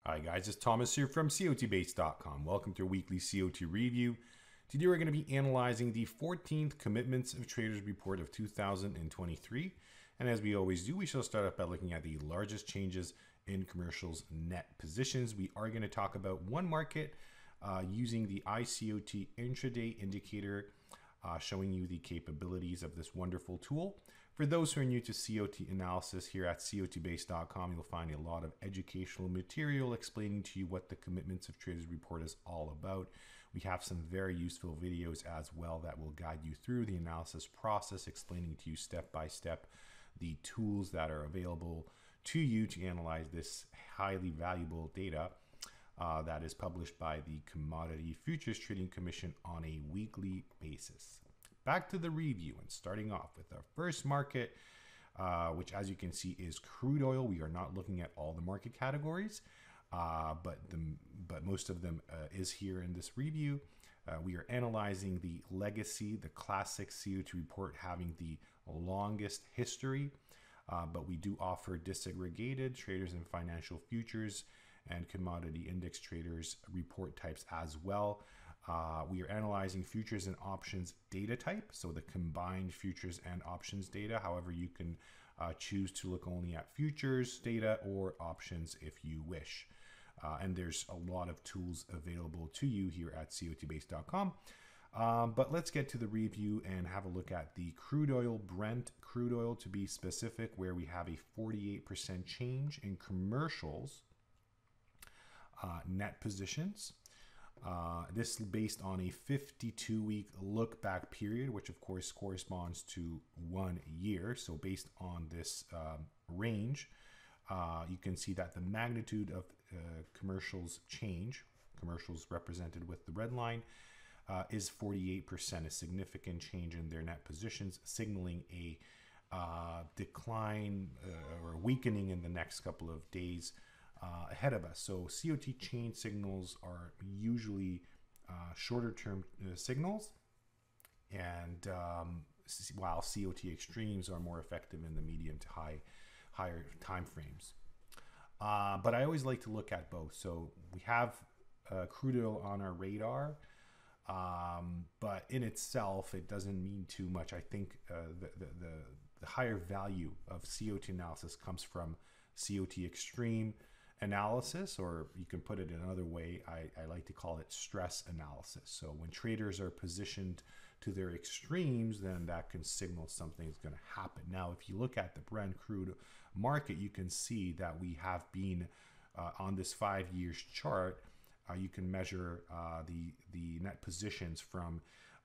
Hi guys, it's Thomas here from COTbase.com. Welcome to our weekly COT review. Today we're going to be analyzing the 14th Commitments of Traders Report of 2023. And as we always do, we shall start off by looking at the largest changes in commercials net positions. We are going to talk about one market using the iCOT Intraday Indicator, showing you the capabilities of this wonderful tool. For those who are new to COT analysis here at COTbase.com, you'll find a lot of educational material explaining to you what the Commitments of Traders Report is all about. We have some very useful videos as well that will guide you through the analysis process, explaining to you step by step the tools that are available to you to analyze this highly valuable data that is published by the Commodity Futures Trading Commission on a weekly basis. Back to the review and starting off with our first market, which as you can see is crude oil. We are not looking at all the market categories, but most of them is here in this review. We are analyzing the legacy, the classic COT report having the longest history, but we do offer disaggregated traders and financial futures and commodity index traders report types as well. We are analyzing futures and options data type, so the combined futures and options data. However, you can choose to look only at futures data or options if you wish. And there's a lot of tools available to you here at COTbase.com. But let's get to the review and have a look at the crude oil, Brent crude oil to be specific, where we have a 48% change in commercials net positions. This is based on a 52-week look back period, which of course corresponds to 1 year. So based on this range, you can see that the magnitude of commercials change, commercials represented with the red line, is 48%, a significant change in their net positions, signaling a decline or weakening in the next couple of days ahead of us. So COT chain signals are usually shorter term signals, and while COT extremes are more effective in the medium to higher time frames. But I always like to look at both. So we have crude oil on our radar, but in itself it doesn't mean too much. I think the higher value of COT analysis comes from COT Extreme analysis, or you can put it another way, I like to call it stress analysis. So when traders are positioned to their extremes, then that can signal something is going to happen. Now, if you look at the Brent crude market, you can see that we have been on this 5 years chart. You can measure the net positions from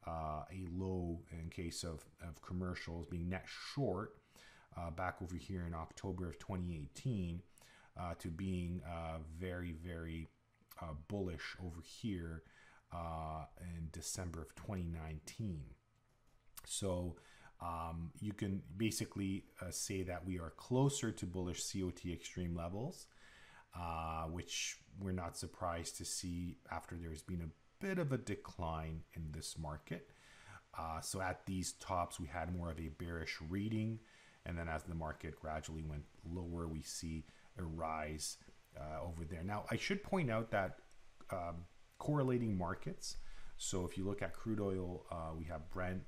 a low in case of commercials being net short back over here in October of 2018 to being very, very bullish over here in December of 2019. So you can basically say that we are closer to bullish COT extreme levels, which we're not surprised to see after there's been a bit of a decline in this market. So at these tops, we had more of a bearish reading. And then as the market gradually went lower, we see a rise over there. Now, I should point out that correlating markets. So if you look at crude oil, we have Brent,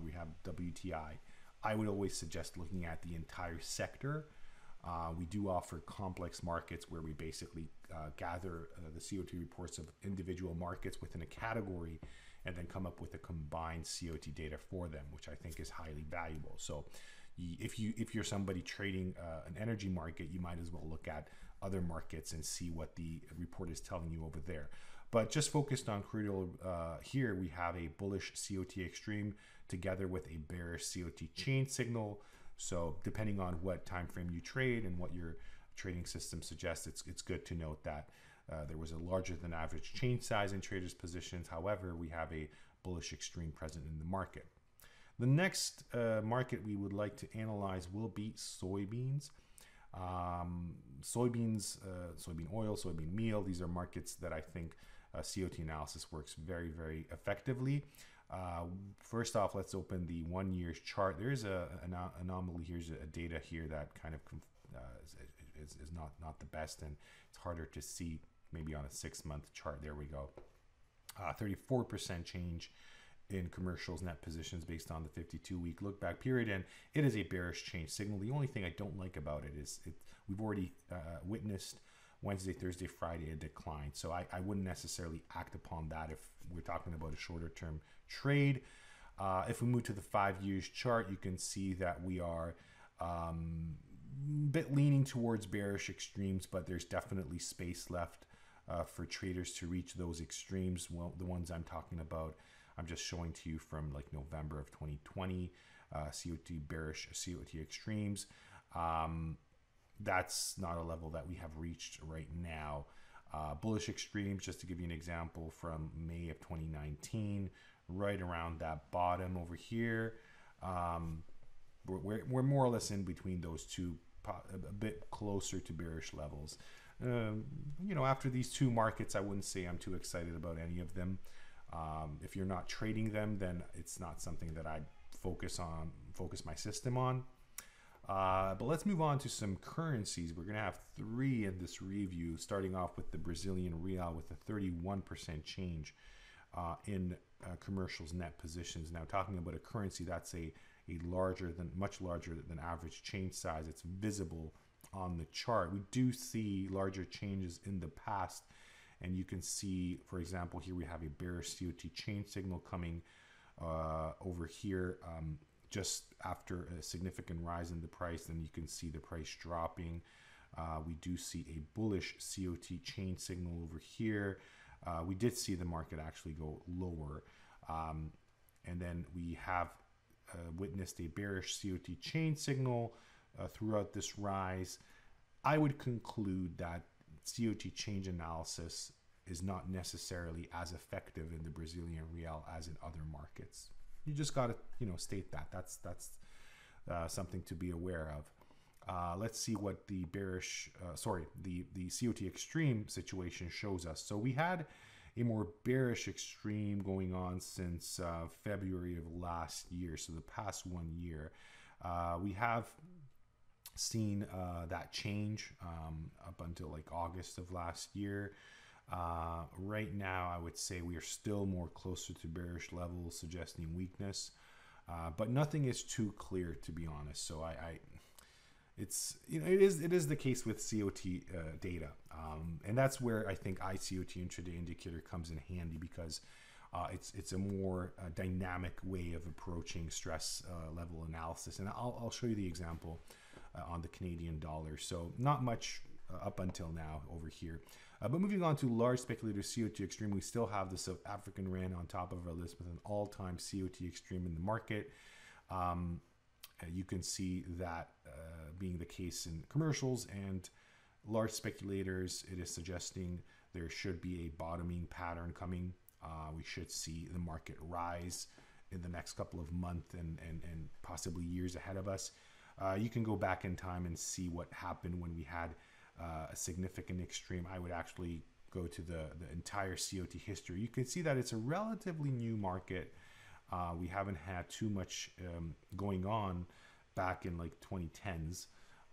we have WTI. I would always suggest looking at the entire sector. We do offer complex markets where we basically gather the COT reports of individual markets within a category and then come up with a combined COT data for them, which I think is highly valuable. So if you're somebody trading an energy market, you might as well look at other markets and see what the report is telling you over there. But just focused on crude oil, here we have a bullish COT extreme together with a bearish COT chain signal. So depending on what time frame you trade and what your trading system suggests, it's good to note that there was a larger than average chain size in traders' positions. However, we have a bullish extreme present in the market. The next market we would like to analyze will be soybeans. Soybean oil, soybean meal, these are markets that I think COT analysis works very, very effectively. First off, let's open the 1 year chart. There is an anomaly. Here's a data here that kind of is not the best, and it's harder to see maybe on a 6-month chart. There we go. 34% change in commercials net positions based on the 52-week look back period, and it is a bearish change signal. The only thing I don't like about it is we've already witnessed Wednesday, Thursday, Friday a decline, so I wouldn't necessarily act upon that if we're talking about a shorter term trade. If we move to the 5 years chart, you can see that we are a bit leaning towards bearish extremes, but there's definitely space left for traders to reach those extremes. Well, the ones I'm talking about, I'm just showing to you from like November of 2020, COT bearish, COT extremes. That's not a level that we have reached right now. Bullish extremes, just to give you an example, from May of 2019, right around that bottom over here. We're more or less in between those two, a bit closer to bearish levels. You know, after these two markets, I wouldn't say I'm too excited about any of them. If you're not trading them, then it's not something that I'd focus my system on. But let's move on to some currencies. We're going to have 3 in this review, starting off with the Brazilian real with a 31% change in commercials net positions. Now, talking about a currency that's much larger than average change size, it's visible on the chart. We do see larger changes in the past, and you can see, for example, here we have a bearish COT change signal coming over here just after a significant rise in the price. Then you can see the price dropping. We do see a bullish COT change signal over here. We did see the market actually go lower, and then we have witnessed a bearish COT change signal throughout this rise. I would conclude that COT change analysis is not necessarily as effective in the Brazilian real as in other markets. You just got to, state that. That's something to be aware of. Let's see what the the COT Extreme situation shows us. So we had a more bearish extreme going on since February of last year, so the past 1 year. We have seen that change up until like August of last year. Right now, I would say we are still more closer to bearish levels, suggesting weakness, but nothing is too clear, to be honest. So it is the case with COT data, and that's where I think iCOT Intraday Indicator comes in handy, because it's a more dynamic way of approaching stress level analysis. And I'll show you the example on the Canadian dollar. So not much up until now over here. But moving on to large speculator COT Extreme, we still have the South African Rand on top of our list with an all-time COT Extreme in the market. You can see that being the case in commercials and large speculators. It is suggesting there should be a bottoming pattern coming. We should see the market rise in the next couple of months and possibly years ahead of us. You can go back in time and see what happened when we had a significant extreme. I would actually go to the entire COT history. You can see that it's a relatively new market. We haven't had too much going on back in like 2010s.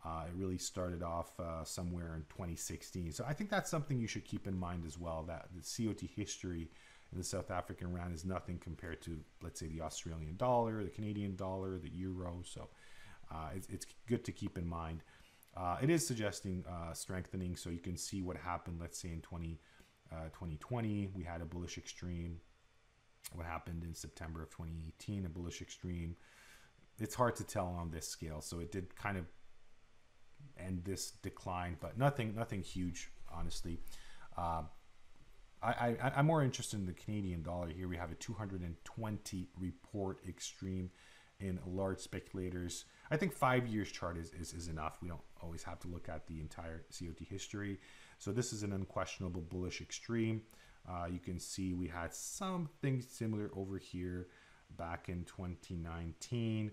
It really started off somewhere in 2016. So I think that's something you should keep in mind as well, that the COT history in the South African Rand is nothing compared to, let's say, the Australian dollar, the Canadian dollar, the euro. So it's good to keep in mind. It is suggesting strengthening. So you can see what happened, let's say, in 2020, we had a bullish extreme. What happened in September of 2018, a bullish extreme. It's hard to tell on this scale. So it did kind of end this decline, but nothing huge, honestly. I'm more interested in the Canadian dollar. Here we have a 220 report extreme in large speculators. I think 5 years chart is enough. We don't always have to look at the entire COT history. So this is an unquestionable bullish extreme. You can see we had something similar over here back in 2019,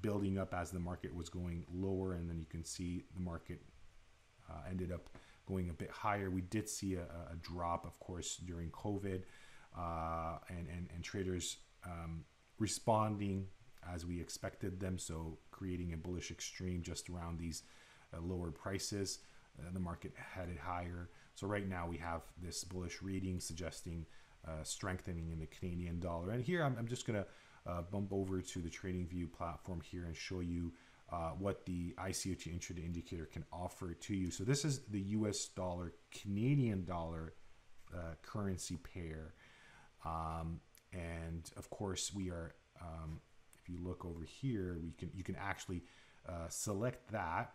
building up as the market was going lower, and then you can see the market ended up going a bit higher. We did see a drop, of course, during COVID, and traders responding as we expected them, so creating a bullish extreme just around these lower prices. The market headed higher. So right now we have this bullish reading suggesting strengthening in the Canadian dollar. And here I'm just going to bump over to the TradingView platform here and show you what the iCOT Intraday Indicator can offer to you. So this is the US dollar Canadian dollar currency pair. And of course we are, if you look over here, you can actually select that.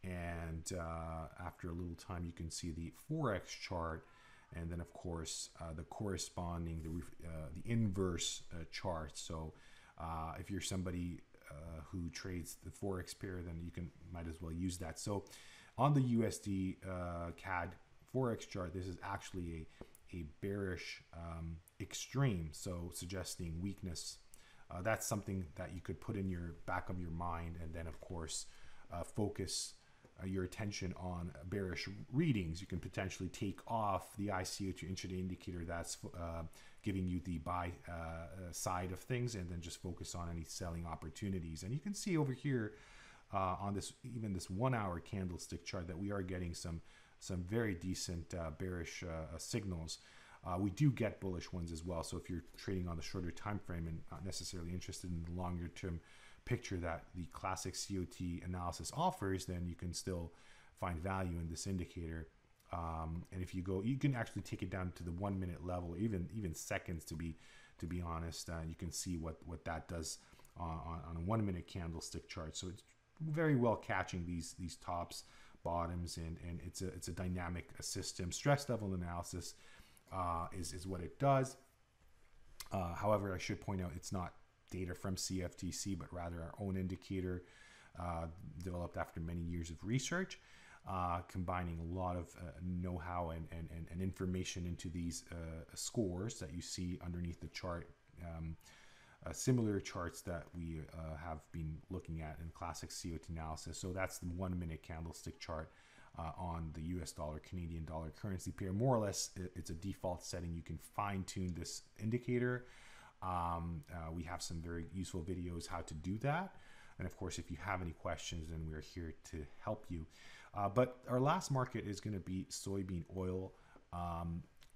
And after a little time, you can see the forex chart, and then of course the corresponding the inverse chart. So if you're somebody who trades the forex pair, then you might as well use that. So on the USD CAD forex chart, this is actually a bearish extreme, so suggesting weakness. That's something that you could put in your back of your mind, and then of course focus your attention on bearish readings. You can potentially take off the iCOT Intraday Indicator that's giving you the buy side of things, and then just focus on any selling opportunities. And you can see over here on this, even this 1 hour candlestick chart, that we are getting some very decent bearish signals. We do get bullish ones as well. So if you're trading on the shorter time frame and not necessarily interested in the longer term picture that the classic COT analysis offers, then you can still find value in this indicator. And if you go, you can actually take it down to the 1 minute level, or even seconds to be honest. You can see what that does on a 1 minute candlestick chart. So it's very well catching these tops, bottoms, and it's a dynamic system. Stress level analysis is what it does. However, I should point out it's not data from CFTC, but rather our own indicator developed after many years of research, combining a lot of know-how and information into these scores that you see underneath the chart. Similar charts that we have been looking at in classic COT analysis. So that's the 1 minute candlestick chart on the US dollar Canadian dollar currency pair. More or less, it's a default setting. You can fine tune this indicator. We have some very useful videos how to do that. And of course, if you have any questions, then we're here to help you. But our last market is going to be soybean oil,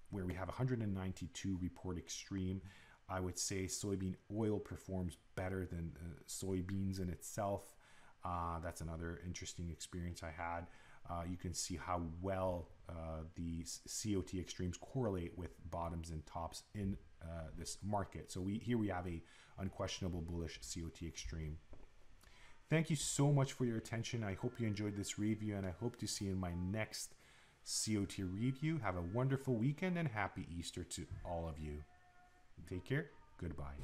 where we have 192 report extreme. I would say soybean oil performs better than soybeans in itself. That's another interesting experience I had. You can see how well the COT extremes correlate with bottoms and tops in this market. So here we have a unquestionable bullish COT extreme. Thank you so much for your attention. I hope you enjoyed this review, and I hope to see you in my next COT review. Have a wonderful weekend and happy Easter to all of you. Take care. Goodbye.